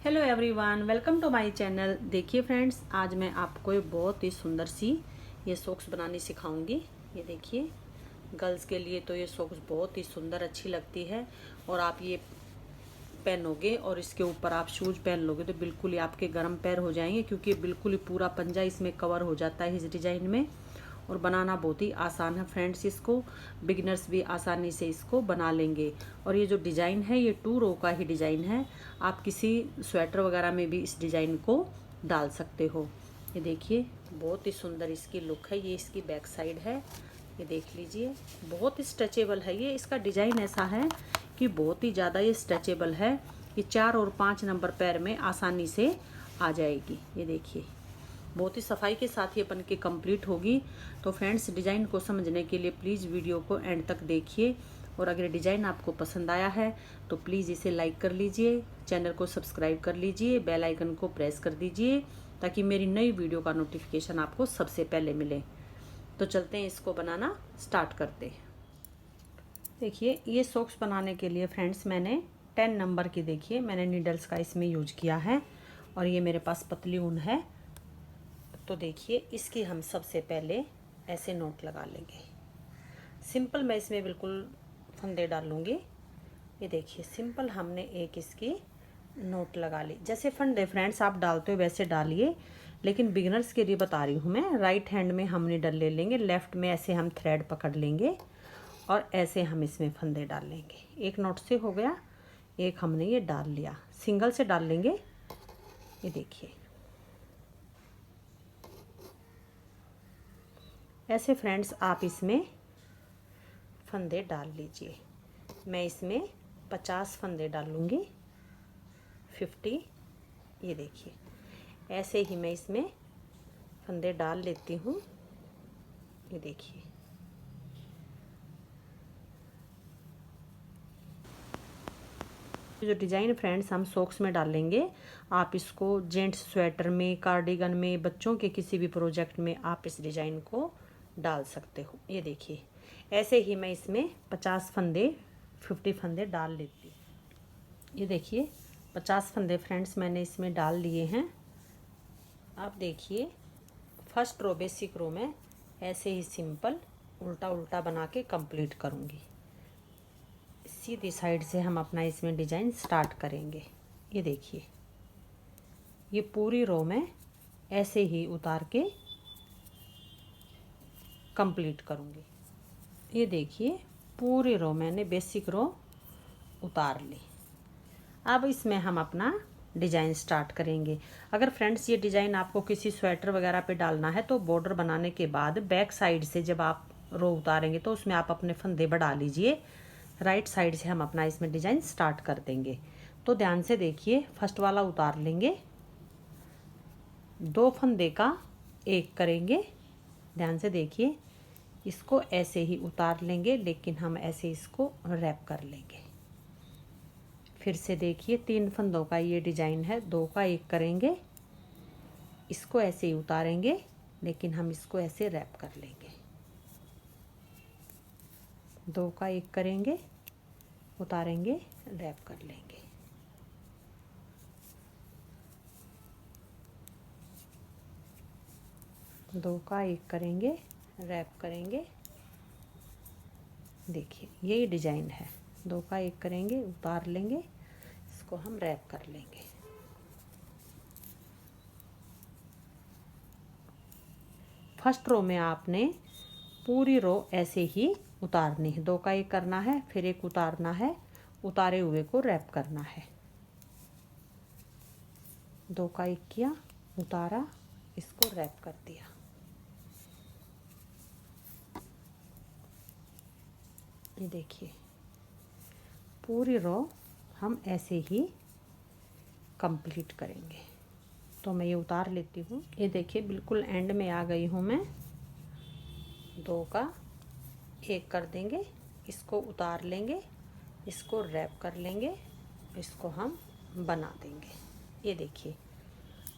Hello everyone, welcome to my channel. देखिए friends, आज मैं आपको एक बहुत ही सुंदर सी ये सॉक्स बनानी सिखाऊंगी। ये देखिए, गर्ल्स के लिए तो ये सॉक्स बहुत ही सुंदर अच्छी लगती है। और आप ये पहनोगे और इसके ऊपर आप शूज पहन लोगे तो बिल्कुल ही आपके गर्म पैर हो जाएंगे, क्योंकि बिल्कुल ही पूरा पंजा इसमें कवर हो जाता है इस डिज़ाइन में। और बनाना बहुत ही आसान है फ्रेंड्स, इसको बिगिनर्स भी आसानी से इसको बना लेंगे। और ये जो डिज़ाइन है ये 2 रो का ही डिज़ाइन है। आप किसी स्वेटर वगैरह में भी इस डिज़ाइन को डाल सकते हो। ये देखिए, बहुत ही सुंदर इसकी लुक है। ये इसकी बैक साइड है, ये देख लीजिए, बहुत ही स्ट्रेचेबल है। ये इसका डिज़ाइन ऐसा है कि बहुत ही ज़्यादा ये स्ट्रेचेबल है। ये 4 और 5 नंबर पैर में आसानी से आ जाएगी। ये देखिए, बहुत ही सफाई के साथ ये बन के कंप्लीट होगी। तो फ्रेंड्स, डिज़ाइन को समझने के लिए प्लीज़ वीडियो को एंड तक देखिए। और अगर डिज़ाइन आपको पसंद आया है तो प्लीज़ इसे लाइक कर लीजिए, चैनल को सब्सक्राइब कर लीजिए, बेल आइकन को प्रेस कर दीजिए, ताकि मेरी नई वीडियो का नोटिफिकेशन आपको सबसे पहले मिले। तो चलते हैं, इसको बनाना स्टार्ट करते हैं। देखिए, ये सॉक्स बनाने के लिए फ्रेंड्स मैंने 10 नंबर की, देखिए मैंने नीडल्स का इसमें यूज किया है। और ये मेरे पास पतली ऊन है। तो देखिए, इसकी हम सबसे पहले ऐसे नोट लगा लेंगे। सिंपल मैं इसमें बिल्कुल फंदे डालूंगी। ये देखिए, सिंपल हमने एक इसकी नोट लगा ली। जैसे फंदे फ्रेंड्स आप डालते हो वैसे डालिए, लेकिन बिगिनर्स के लिए बता रही हूँ मैं। राइट हैंड में हम नीडल ले लेंगे, लेफ्ट में ऐसे हम थ्रेड पकड़ लेंगे और ऐसे हम इसमें फंदे डाल लेंगे। एक नोट से हो गया, एक हमने ये डाल लिया। सिंगल से डाल लेंगे। ये देखिए, ऐसे फ्रेंड्स आप इसमें फंदे डाल लीजिए। मैं इसमें 50 फंदे डालूंगी, 50। ये देखिए, ऐसे ही मैं इसमें फंदे डाल लेती हूँ। ये देखिए, जो डिज़ाइन फ्रेंड्स हम सॉक्स में डालेंगे, आप इसको जेंट्स स्वेटर में, कार्डिगन में, बच्चों के किसी भी प्रोजेक्ट में आप इस डिज़ाइन को डाल सकते हो। ये देखिए, ऐसे ही मैं इसमें 50 फंदे, 50 फंदे डाल लेती हूँ। ये देखिए, 50 फंदे फ्रेंड्स मैंने इसमें डाल लिए हैं। आप देखिए, फर्स्ट रो बेसिक रो में ऐसे ही सिंपल उल्टा उल्टा बना के कंप्लीट करूँगी। सीधी साइड से हम अपना इसमें डिज़ाइन स्टार्ट करेंगे। ये देखिए, ये पूरी रो में ऐसे ही उतार के कंप्लीट करूँगी। ये देखिए, पूरी रो मैंने बेसिक रो उतार ली। अब इसमें हम अपना डिज़ाइन स्टार्ट करेंगे। अगर फ्रेंड्स ये डिज़ाइन आपको किसी स्वेटर वगैरह पे डालना है तो बॉर्डर बनाने के बाद बैक साइड से जब आप रो उतारेंगे तो उसमें आप अपने फंदे बढ़ा लीजिए। राइट साइड से हम अपना इसमें डिज़ाइन स्टार्ट कर देंगे। तो ध्यान से देखिए, फर्स्ट वाला उतार लेंगे, 2 फंदे का एक करेंगे। ध्यान से देखिए, इसको ऐसे ही उतार लेंगे, लेकिन हम ऐसे इसको रैप कर लेंगे। फिर से देखिए, 3 फंदों का ये डिज़ाइन है, 2 का एक करेंगे, इसको ऐसे ही उतारेंगे, लेकिन हम इसको ऐसे रैप कर लेंगे। 2 का एक करेंगे, उतारेंगे, रैप कर लेंगे। दो का एक करेंगे, रैप करेंगे। देखिए, यही डिज़ाइन है। 2 का एक करेंगे, उतार लेंगे, इसको हम रैप कर लेंगे। फर्स्ट रो में आपने पूरी रो ऐसे ही उतारनी है। 2 का एक करना है, फिर एक उतारना है, उतारे हुए को रैप करना है। 2 का एक किया, उतारा, इसको रैप कर दिया। ये देखिए, पूरी रो हम ऐसे ही कंप्लीट करेंगे। तो मैं ये उतार लेती हूँ। ये देखिए, बिल्कुल एंड में आ गई हूँ मैं। 2 का एक कर देंगे, इसको उतार लेंगे, इसको रैप कर लेंगे, इसको हम बना देंगे। ये देखिए,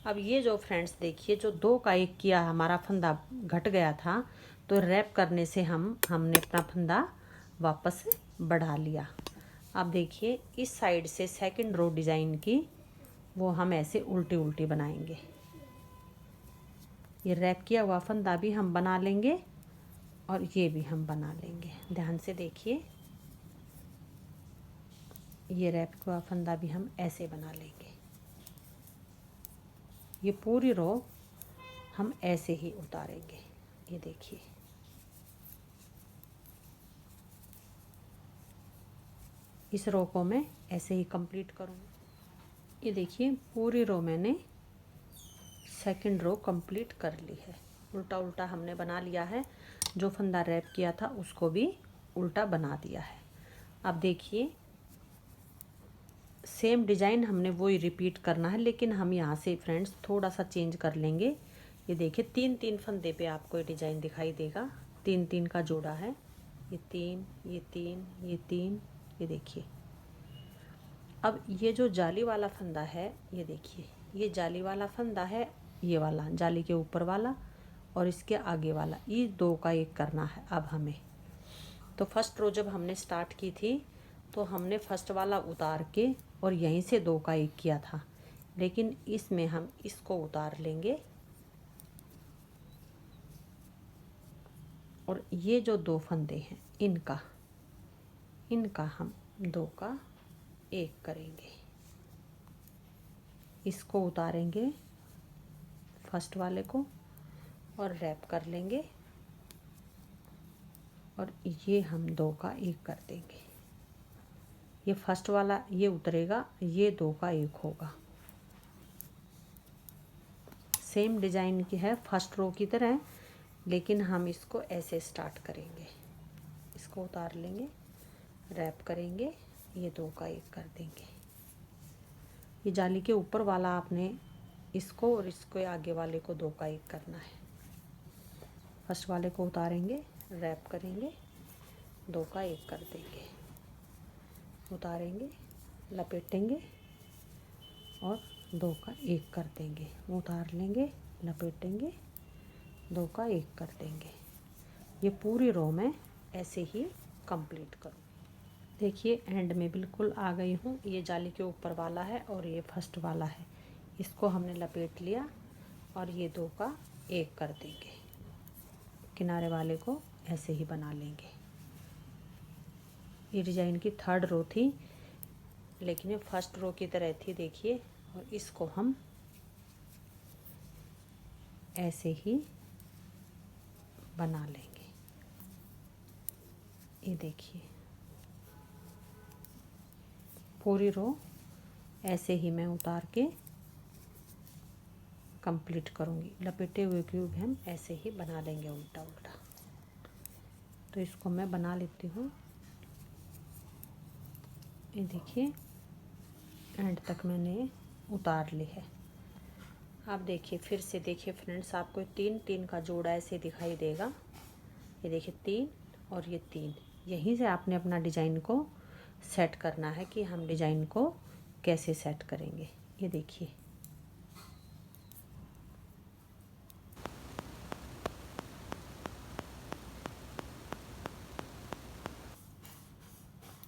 अब ये जो फ्रेंड्स देखिए, जो 2 का एक किया हमारा फंदा घट गया था, तो रैप करने से हमने अपना फंदा वापस बढ़ा लिया। अब देखिए, इस साइड से सेकंड रो डिज़ाइन की वो हम ऐसे उल्टी उल्टी बनाएंगे। ये रैप किया हुआ फंदा भी हम बना लेंगे और ये भी हम बना लेंगे। ध्यान से देखिए, ये रैप किया हुआ फंदा भी हम ऐसे बना लेंगे। ये पूरी रो हम ऐसे ही उतारेंगे। ये देखिए, इस रो को मैं ऐसे ही कंप्लीट करूँगी। ये देखिए, पूरी रो मैंने सेकंड रो कंप्लीट कर ली है। उल्टा उल्टा हमने बना लिया है। जो फंदा रैप किया था उसको भी उल्टा बना दिया है। अब देखिए, सेम डिज़ाइन हमने वही रिपीट करना है, लेकिन हम यहाँ से फ्रेंड्स थोड़ा सा चेंज कर लेंगे। ये देखिए, तीन तीन फंदे पे आपको ये डिज़ाइन दिखाई देगा। तीन तीन का जोड़ा है। ये तीन, ये तीन, ये तीन। ये देखिए, अब ये जो जाली वाला फंदा है, ये देखिए, ये जाली वाला फंदा है, ये वाला जाली के ऊपर वाला और इसके आगे वाला, ये दो का एक करना है अब हमें। तो फर्स्ट रो जब हमने स्टार्ट की थी तो हमने फर्स्ट वाला उतार के और यहीं से दो का एक किया था, लेकिन इसमें हम इसको उतार लेंगे और ये जो दो फंदे हैं इनका हम दो का एक करेंगे। इसको उतारेंगे फर्स्ट वाले को और रैप कर लेंगे और ये हम दो का एक कर देंगे। ये फर्स्ट वाला ये उतरेगा, ये दो का एक होगा। सेम डिजाइन की है फर्स्ट रो की तरह, लेकिन हम इसको ऐसे स्टार्ट करेंगे। इसको उतार लेंगे, रैप करेंगे, ये दो का एक कर देंगे। ये जाली के ऊपर वाला आपने इसको और इसको आगे वाले को दो का एक करना है। फर्स्ट वाले को उतारेंगे, रैप करेंगे, दो का एक कर देंगे। उतारेंगे, लपेटेंगे और दो का एक कर देंगे। उतार लेंगे, लपेटेंगे, दो का एक कर देंगे। ये पूरी रो में ऐसे ही कंप्लीट करूँ। देखिए, एंड में बिल्कुल आ गई हूँ। ये जाली के ऊपर वाला है और ये फर्स्ट वाला है। इसको हमने लपेट लिया और ये दो का एक कर देंगे। किनारे वाले को ऐसे ही बना लेंगे। ये डिजाइन की थर्ड रो थी, लेकिन ये फर्स्ट रो की तरह थी। देखिए, और इसको हम ऐसे ही बना लेंगे। ये देखिए, पूरी रो ऐसे ही मैं उतार के कंप्लीट करूँगी। लपेटे हुए क्यूब हम ऐसे ही बना लेंगे उल्टा उल्टा। तो इसको मैं बना लेती हूँ। ये देखिए, एंड तक मैंने उतार ली है। आप देखिए, फिर से देखिए फ्रेंड्स, आपको तीन तीन का जोड़ा ऐसे दिखाई देगा। ये देखिए, तीन और ये तीन। यहीं से आपने अपना डिज़ाइन को सेट करना है कि हम डिज़ाइन को कैसे सेट करेंगे। ये देखिए,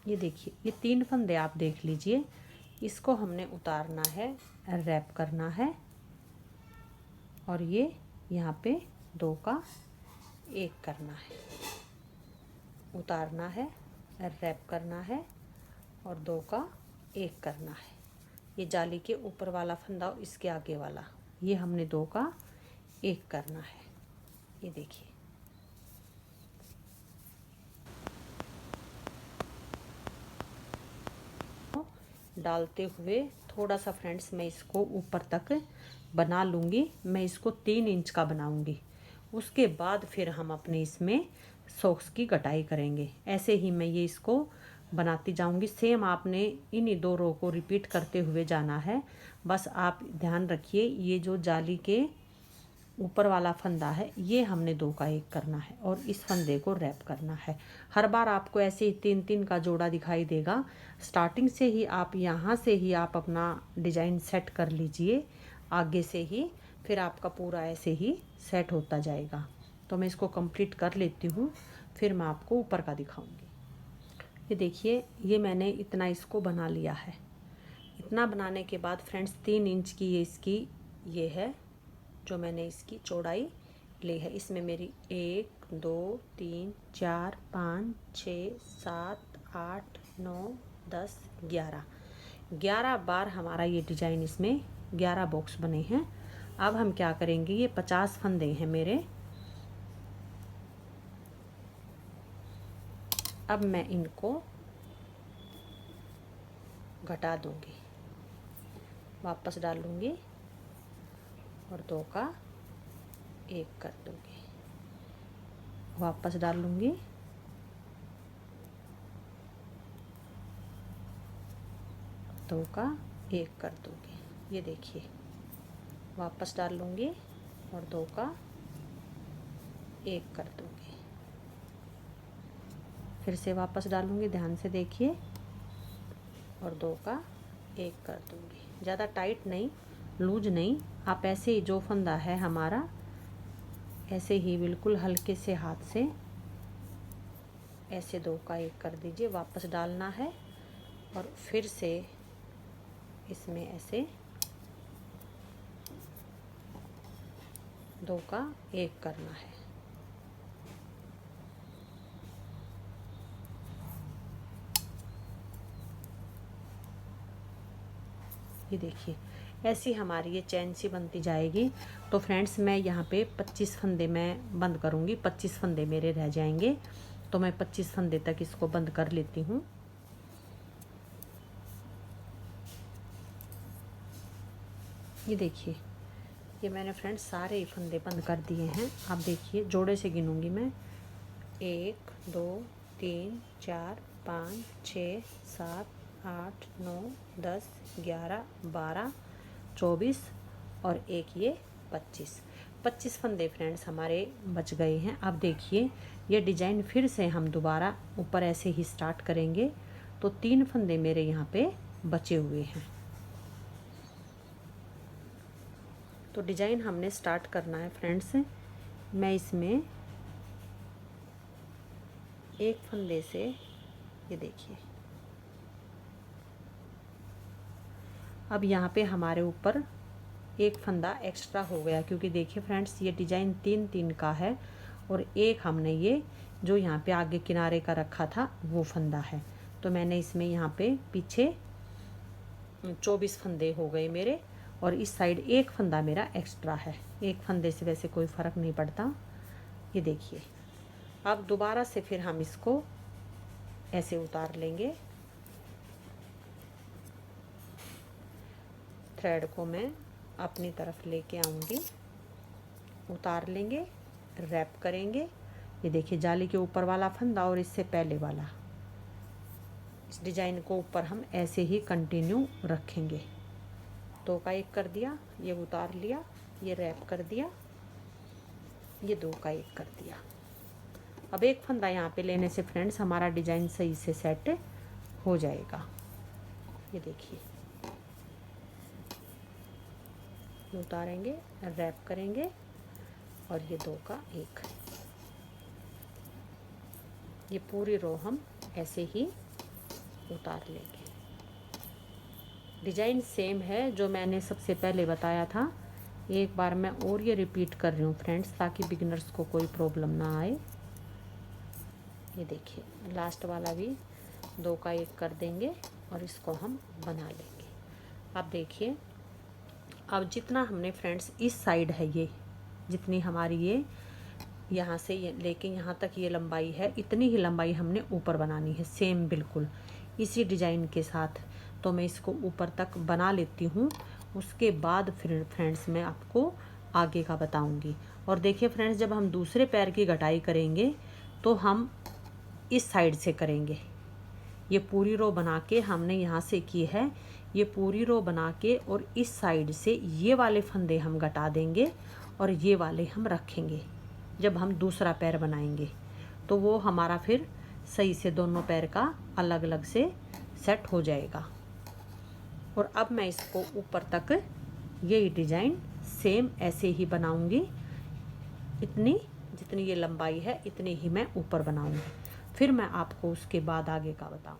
ये देखिए, ये तीन फंदे आप देख लीजिए। इसको हमने उतारना है, रैप करना है और ये यहाँ पे दो का एक करना है। उतारना है, रैप करना है और दो का एक करना है। ये जाली के ऊपर वाला फंदा और इसके आगे वाला, ये हमने दो का एक करना है। ये देखिए, डालते हुए थोड़ा सा फ्रेंड्स मैं इसको ऊपर तक बना लूँगी। मैं इसको 3 इंच का बनाऊँगी। उसके बाद फिर हम अपने इसमें सॉक्स की कटाई करेंगे। ऐसे ही मैं ये इसको बनाती जाऊँगी। सेम आपने इन्हीं दो रो को रिपीट करते हुए जाना है। बस आप ध्यान रखिए, ये जो जाली के ऊपर वाला फंदा है ये हमने दो का एक करना है और इस फंदे को रैप करना है। हर बार आपको ऐसे ही तीन तीन का जोड़ा दिखाई देगा। स्टार्टिंग से ही आप यहाँ से ही आप अपना डिज़ाइन सेट कर लीजिए आगे से ही, फिर आपका पूरा ऐसे ही सेट होता जाएगा। तो मैं इसको कंप्लीट कर लेती हूँ, फिर मैं आपको ऊपर का दिखाऊँगी। ये देखिए, ये मैंने इतना इसको बना लिया है। इतना बनाने के बाद फ्रेंड्स 3 इंच की ये है जो मैंने इसकी चौड़ाई ली है। इसमें मेरी 1 2 3 4 5 6 7 8 9 10 11 बार हमारा ये डिजाइन, इसमें 11 बॉक्स बने हैं। अब हम क्या करेंगे, ये 50 फंदे हैं मेरे। अब मैं इनको घटा दूंगी, वापस डाल लूंगी और 2 का 1 कर दूंगी, वापस डाल लूंगी, दो का 1 कर दूंगी। ये देखिए, वापस डाल लूंगी और 2 का 1 कर दूंगी, फिर से वापस डालूंगी, ध्यान से देखिए, और 2 का 1 कर दूंगी। ज़्यादा टाइट नहीं, लूज नहीं, आप ऐसे ही जो फंदा है हमारा ऐसे ही बिल्कुल हल्के से हाथ से ऐसे 2 का 1 कर दीजिए, वापस डालना है और फिर से इसमें ऐसे 2 का 1 करना है। ये देखिए, ऐसी हमारी ये चैन सी बनती जाएगी। तो फ्रेंड्स मैं यहाँ पे 25 फंदे मैं बंद करूँगी, 25 फंदे मेरे रह जाएंगे, तो मैं 25 फंदे तक इसको बंद कर लेती हूँ। ये देखिए, ये मैंने फ्रेंड्स सारे ही फंदे बंद कर दिए हैं। आप देखिए, जोड़े से गिनूंगी मैं, 1 2 3 4 5 6 7 8 9 10 11 12 24 और एक ये 25 फंदे फ्रेंड्स हमारे बच गए हैं। अब देखिए, ये डिजाइन फिर से हम दोबारा ऊपर ऐसे ही स्टार्ट करेंगे, तो 3 फंदे मेरे यहाँ पे बचे हुए हैं। तो डिजाइन हमने स्टार्ट करना है फ्रेंड्स। मैं इसमें एक फंदे से, ये देखिए, अब यहाँ पे हमारे ऊपर एक फंदा एक्स्ट्रा हो गया, क्योंकि देखिए फ्रेंड्स ये डिजाइन 3-3 का है और एक हमने ये जो यहाँ पे आगे किनारे का रखा था वो फंदा है। तो मैंने इसमें यहाँ पे पीछे 24 फंदे हो गए मेरे, और इस साइड एक फंदा मेरा एक्स्ट्रा है। एक फंदे से वैसे कोई फ़र्क नहीं पड़ता। ये देखिए, अब दोबारा से फिर हम इसको ऐसे उतार लेंगे। थ्रेड को मैं अपनी तरफ लेके आऊँगी, उतार लेंगे, रैप करेंगे। ये देखिए, जाली के ऊपर वाला फंदा और इससे पहले वाला, इस डिजाइन को ऊपर हम ऐसे ही कंटिन्यू रखेंगे। 2 का 1 कर दिया, ये उतार लिया, ये रैप कर दिया, ये 2 का 1 कर दिया। अब एक फंदा यहाँ पे लेने से फ्रेंड्स हमारा डिजाइन सही से सेट हो जाएगा। ये देखिए, ये उतारेंगे, रैप करेंगे और ये 2 का 1। ये पूरी रो हम ऐसे ही उतार लेंगे। डिजाइन सेम है जो मैंने सबसे पहले बताया था। एक बार मैं और ये रिपीट कर रही हूँ फ्रेंड्स, ताकि बिगिनर्स को कोई प्रॉब्लम ना आए। ये देखिए, लास्ट वाला भी 2 का 1 कर देंगे और इसको हम बना लेंगे। अब देखिए, अब जितना हमने फ्रेंड्स इस साइड है, ये जितनी हमारी ये यहाँ से ये लेके यहाँ तक ये लंबाई है, इतनी ही लंबाई हमने ऊपर बनानी है, सेम बिल्कुल इसी डिजाइन के साथ। तो मैं इसको ऊपर तक बना लेती हूँ, उसके बाद फिर फ्रेंड्स मैं आपको आगे का बताऊँगी। और देखिए फ्रेंड्स, जब हम दूसरे पैर की घटाई करेंगे तो हम इस साइड से करेंगे। ये पूरी रो बना के हमने यहाँ से की है, ये पूरी रो बना के और इस साइड से ये वाले फंदे हम घटा देंगे और ये वाले हम रखेंगे। जब हम दूसरा पैर बनाएंगे तो वो हमारा फिर सही से दोनों पैर का अलग अलग से सेट हो जाएगा। और अब मैं इसको ऊपर तक यही डिजाइन सेम ऐसे ही बनाऊंगी। इतनी जितनी ये लंबाई है इतनी ही मैं ऊपर बनाऊंगी, फिर मैं आपको उसके बाद आगे का बताऊँ।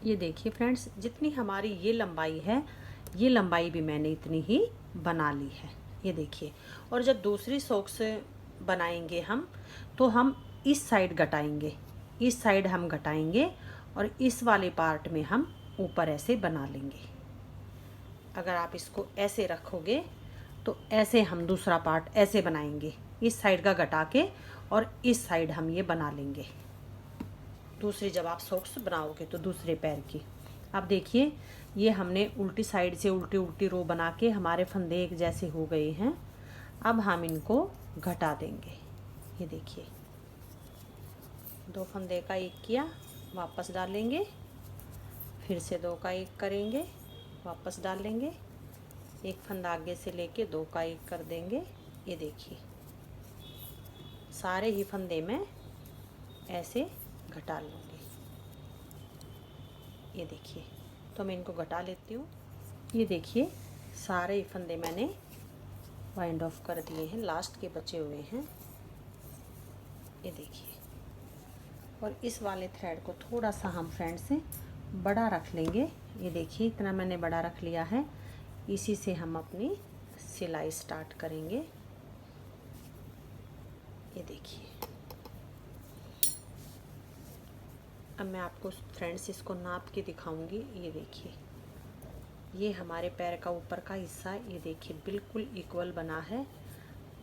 ये देखिए फ्रेंड्स, जितनी हमारी ये लंबाई है, ये लंबाई भी मैंने इतनी ही बना ली है। ये देखिए। और जब दूसरी सॉक्स बनाएंगे हम, तो हम इस साइड घटाएंगे, इस साइड हम घटाएंगे और इस वाले पार्ट में हम ऊपर ऐसे बना लेंगे। अगर आप इसको ऐसे रखोगे तो ऐसे हम दूसरा पार्ट ऐसे बनाएंगे, इस साइड का घटा के और इस साइड हम ये बना लेंगे। दूसरी जब आप सॉक्स बनाओगे तो दूसरे पैर की। अब देखिए, ये हमने उल्टी साइड से उल्टी उल्टी रो बना के हमारे फंदे एक जैसे हो गए हैं। अब हम इनको घटा देंगे। ये देखिए, 2 फंदे का एक किया, वापस डालेंगे, फिर से 2 का एक करेंगे, वापस डालेंगे, एक फंदा आगे से लेके 2 का एक कर देंगे। ये देखिए, सारे ही फंदे में ऐसे घटा लूँगी। ये देखिए, तो मैं इनको घटा लेती हूँ। ये देखिए, सारे ही फंदे मैंने वाइंड ऑफ कर दिए हैं, लास्ट के बचे हुए हैं। ये देखिए, और इस वाले थ्रेड को थोड़ा सा हम फ्रेंड से बड़ा रख लेंगे। ये देखिए, इतना मैंने बड़ा रख लिया है। इसी से हम अपनी सिलाई स्टार्ट करेंगे। ये देखिए, अब मैं आपको फ्रेंड्स इसको नाप के दिखाऊंगी। ये देखिए, ये हमारे पैर का ऊपर का हिस्सा, ये देखिए बिल्कुल इक्वल बना है।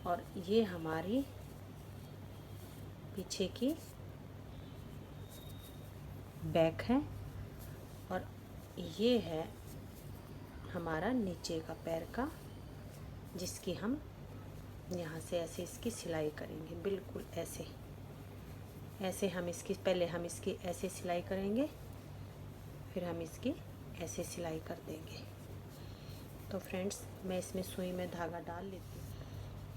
और ये हमारी पीछे की बैक है और ये है हमारा नीचे का पैर का, जिसकी हम यहाँ से ऐसे इसकी सिलाई करेंगे। बिल्कुल ऐसे ऐसे हम इसकी, पहले हम इसकी ऐसे सिलाई करेंगे, फिर हम इसकी ऐसे सिलाई कर देंगे। तो फ्रेंड्स, मैं इसमें सुई में धागा डाल लेती हूँ।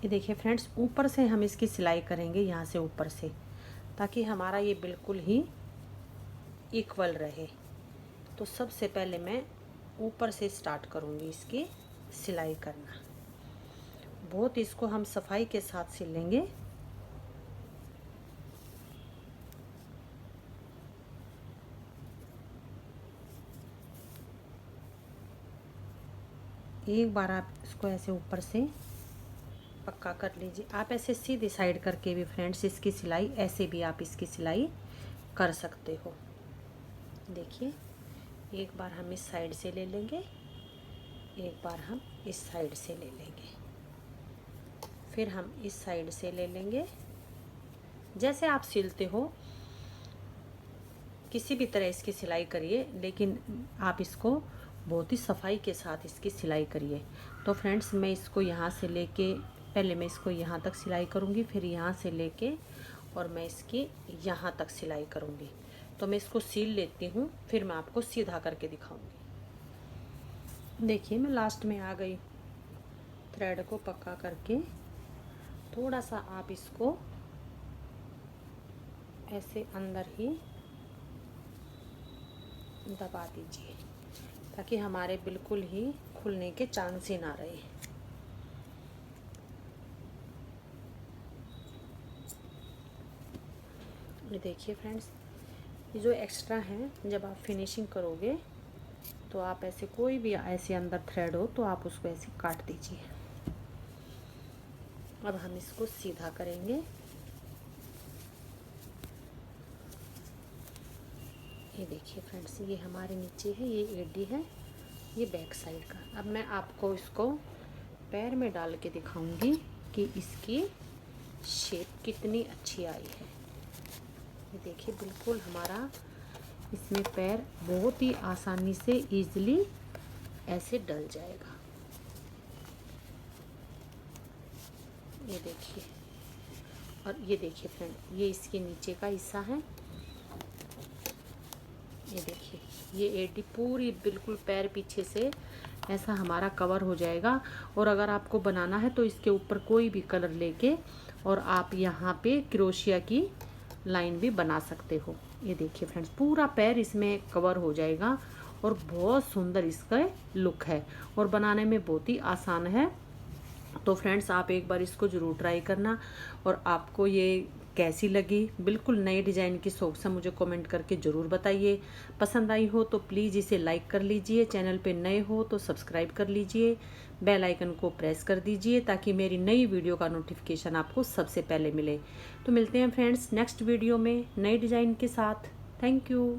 ये देखिए फ्रेंड्स, ऊपर से हम इसकी सिलाई करेंगे, यहाँ से ऊपर से, ताकि हमारा ये बिल्कुल ही इक्वल रहे। तो सबसे पहले मैं ऊपर से स्टार्ट करूँगी इसकी सिलाई करना। बहुत इसको हम सफाई के साथ सिल लेंगे। एक बार आप इसको ऐसे ऊपर से पक्का कर लीजिए। आप ऐसे सीधी साइड करके भी फ्रेंड्स इसकी सिलाई, ऐसे भी आप इसकी सिलाई कर सकते हो। देखिए, एक बार हम इस साइड से ले लेंगे, एक बार हम इस साइड से ले लेंगे, फिर हम इस साइड से ले लेंगे। जैसे आप सिलते हो किसी भी तरह इसकी सिलाई करिए, लेकिन आप इसको बहुत ही सफाई के साथ इसकी सिलाई करिए। तो फ्रेंड्स, मैं इसको यहाँ से लेके, पहले मैं इसको यहाँ तक सिलाई करूँगी, फिर यहाँ से लेके और मैं इसकी यहाँ तक सिलाई करूँगी। तो मैं इसको सील लेती हूँ, फिर मैं आपको सीधा करके दिखाऊँगी। देखिए, मैं लास्ट में आ गई। थ्रेड को पक्का करके थोड़ा सा आप इसको ऐसे अंदर ही दबा दीजिए, ताकि हमारे बिल्कुल ही खुलने के चांस ही ना रहे। ये देखिए फ्रेंड्स, ये जो एक्स्ट्रा है, जब आप फिनिशिंग करोगे तो आप ऐसे कोई भी ऐसे अंदर थ्रेड हो तो आप उसको ऐसे काट दीजिए। अब हम इसको सीधा करेंगे। ये देखिए फ्रेंड्स, ये हमारे नीचे है, ये एडी है, ये बैक साइड का। अब मैं आपको इसको पैर में डाल के दिखाऊंगी कि इसकी शेप कितनी अच्छी आई है। ये देखिए, बिल्कुल हमारा इसमें पैर बहुत ही आसानी से इजीली ऐसे डल जाएगा। ये देखिए, और ये देखिए फ्रेंड, ये इसके नीचे का हिस्सा है। ये देखिए, ये एडी पूरी बिल्कुल पैर पीछे से ऐसा हमारा कवर हो जाएगा। और अगर आपको बनाना है तो इसके ऊपर कोई भी कलर लेके और आप यहाँ पे क्रोशिया की लाइन भी बना सकते हो। ये देखिए फ्रेंड्स, पूरा पैर इसमें कवर हो जाएगा और बहुत सुंदर इसका लुक है और बनाने में बहुत ही आसान है। तो फ्रेंड्स आप एक बार इसको ज़रूर ट्राई करना, और आपको ये कैसी लगी, बिल्कुल नए डिज़ाइन की सॉक्स है, मुझे कमेंट करके ज़रूर बताइए। पसंद आई हो तो प्लीज़ इसे लाइक कर लीजिए, चैनल पे नए हो तो सब्सक्राइब कर लीजिए, बेल आइकन को प्रेस कर दीजिए ताकि मेरी नई वीडियो का नोटिफिकेशन आपको सबसे पहले मिले। तो मिलते हैं फ्रेंड्स नेक्स्ट वीडियो में नए डिज़ाइन के साथ। Thank you.